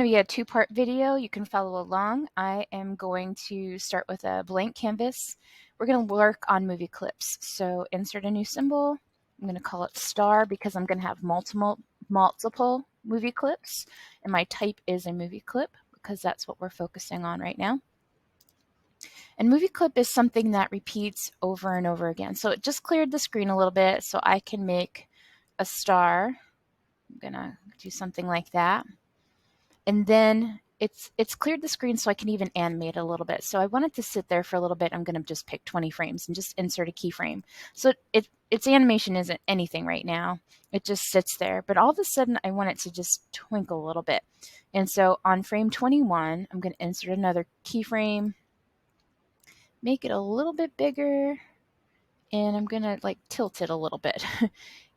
To be a two-part video. You can follow along. I am going to start with a blank canvas. We're going to work on movie clips. So insert a new symbol. I'm going to call it star because I'm going to have multiple movie clips, and my type is a movie clip because that's what we're focusing on right now. And movie clip is something that repeats over and over again. So it just cleared the screen a little bit so I can make a star. I'm going to do something like that. And then it's cleared the screen so I can even animate a little bit. So I want it to sit there for a little bit. I'm going to just pick 20 frames and just insert a keyframe. So its animation isn't anything right now. It just sits there. But all of a sudden, I want it to just twinkle a little bit. And so on frame 21, I'm going to insert another keyframe, make it a little bit bigger, and I'm going to like tilt it a little bit.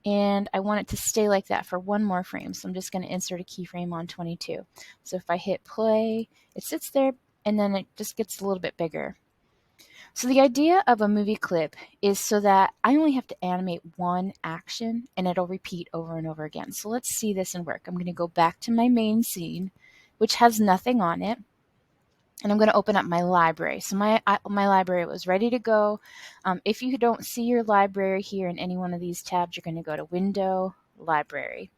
And I want it to stay like that for one more frame. So I'm just going to insert a keyframe on 22. So if I hit play, it sits there and then it just gets a little bit bigger. So the idea of a movie clip is so that I only have to animate one action and it'll repeat over and over again. So let's see this in work. I'm going to go back to my main scene, which has nothing on it. And I'm going to open up my library. So my library was ready to go. If you don't see your library here in any one of these tabs, you're going to go to Window, Library.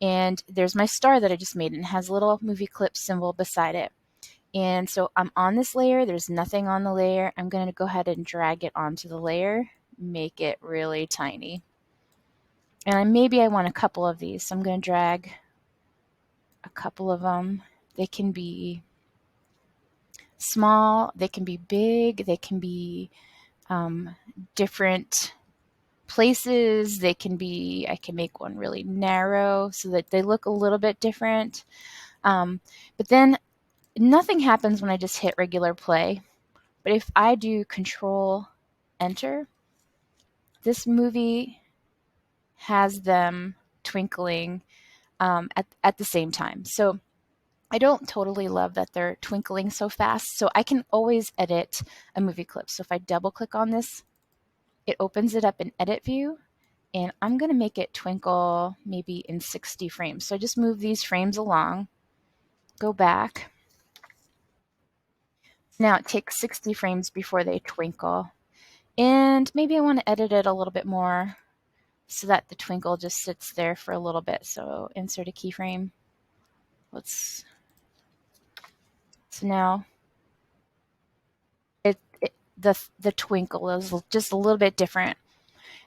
And there's my star that I just made, and it has a little movie clip symbol beside it. And so I'm on this layer. There's nothing on the layer. I'm going to go ahead and drag it onto the layer, make it really tiny. And maybe I want a couple of these. So I'm going to drag a couple of them. They can be small, they can be big, they can be different places. They can be, I can make one really narrow so that they look a little bit different. But then nothing happens when I just hit regular play. But if I do Control Enter, this movie has them twinkling at the same time. So I don't totally love that they're twinkling so fast, so I can always edit a movie clip. So if I double click on this, it opens it up in edit view, and I'm going to make it twinkle maybe in 60 frames. So I just move these frames along, go back. Now it takes 60 frames before they twinkle. And maybe I want to edit it a little bit more so that the twinkle just sits there for a little bit. So insert a keyframe. So now the twinkle is just a little bit different.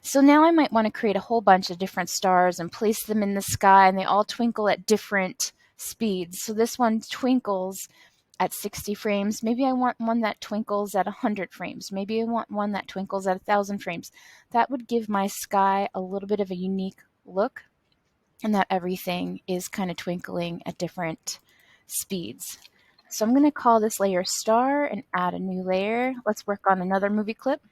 So now I might want to create a whole bunch of different stars and place them in the sky, and they all twinkle at different speeds. So this one twinkles at 60 frames. Maybe I want one that twinkles at 100 frames. Maybe I want one that twinkles at 1,000 frames. That would give my sky a little bit of a unique look, and that everything is kind of twinkling at different speeds. So I'm going to call this layer star and add a new layer. Let's work on another movie clip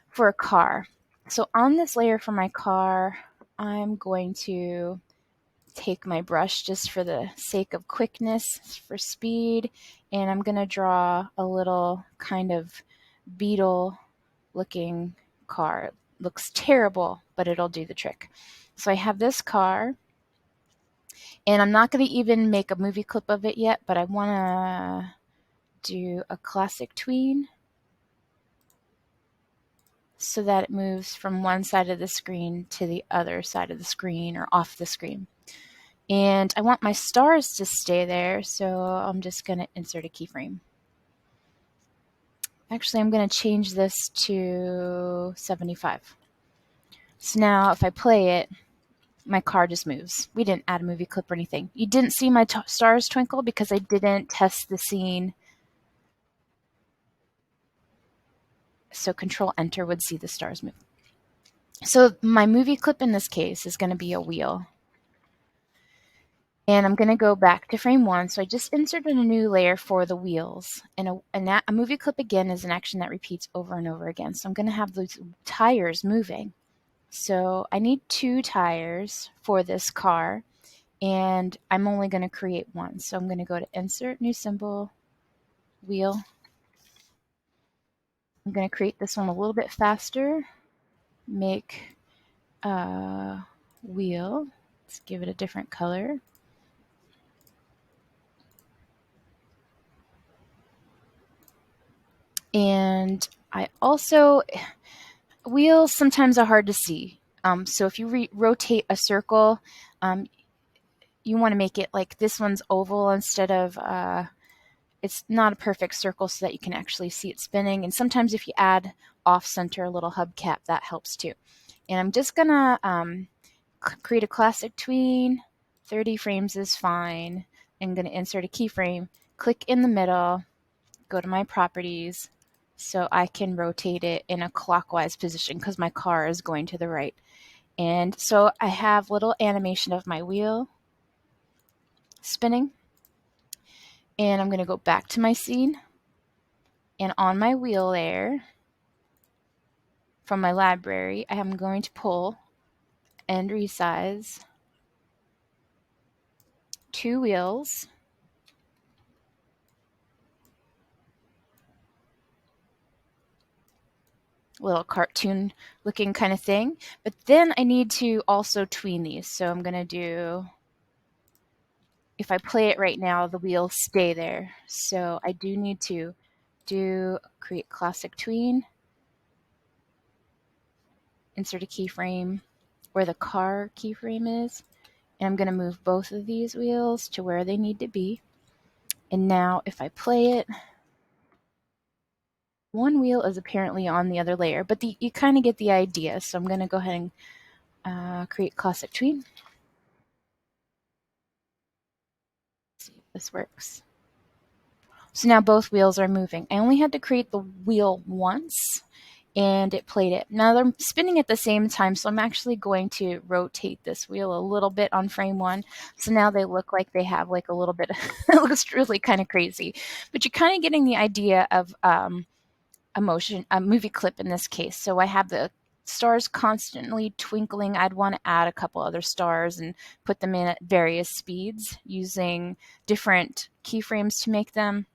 for a car. So on this layer for my car, I'm going to take my brush just for the sake of quickness, for speed, and I'm going to draw a little kind of beetle looking car. It looks terrible, but it'll do the trick. So I have this car, and I'm not going to even make a movie clip of it yet, but I want to do a classic tween so that it moves from one side of the screen to the other side of the screen or off the screen. And I want my stars to stay there, so I'm just going to insert a keyframe. Actually, I'm going to change this to 75. So now if I play it, my car just moves. We didn't add a movie clip or anything. You didn't see my stars twinkle because I didn't test the scene. So Control Enter would see the stars move. So my movie clip in this case is going to be a wheel. And I'm going to go back to frame 1. So I just inserted a new layer for the wheels. And a movie clip, again, is an action that repeats over and over again. So I'm going to have those tires moving. So I need 2 tires for this car, and I'm only going to create one. So I'm going to go to Insert, New Symbol, Wheel. I'm going to create this one a little bit faster. Make a wheel. Let's give it a different color. And I also, wheels sometimes are hard to see. So if you rotate a circle, you want to make it like this one's oval instead of, it's not a perfect circle so that you can actually see it spinning. And sometimes if you add off center a little hubcap, that helps too. And I'm just gonna create a classic tween. 30 frames is fine. I'm gonna insert a keyframe, click in the middle, go to my properties, so I can rotate it in a clockwise position because my car is going to the right. And so I have little animation of my wheel spinning. And I'm going to go back to my scene. And on my wheel there, from my library, I am going to pull and resize 2 wheels. Little cartoon looking kind of thing. But then I need to also tween these. So I'm going to do, if I play it right now, the wheels stay there. So I do need to create classic tween, insert a keyframe where the car keyframe is. And I'm going to move both of these wheels to where they need to be. And now if I play it, one wheel is apparently on the other layer, but you kind of get the idea. So I'm going to go ahead and create classic tween. See if this works. So now both wheels are moving. I only had to create the wheel once and it played it. Now they're spinning at the same time, so I'm actually going to rotate this wheel a little bit on frame 1. So now they look like they have like a little bit, it looks really kind of crazy. But you're kind of getting the idea of a movie clip in this case. So I have the stars constantly twinkling. I'd want to add a couple other stars and put them in at various speeds using different keyframes to make them.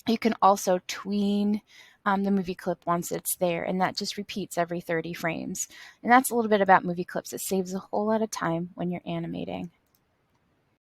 You can also tween the movie clip once it's there, and that just repeats every 30 frames. And that's a little bit about movie clips. It saves a whole lot of time when you're animating.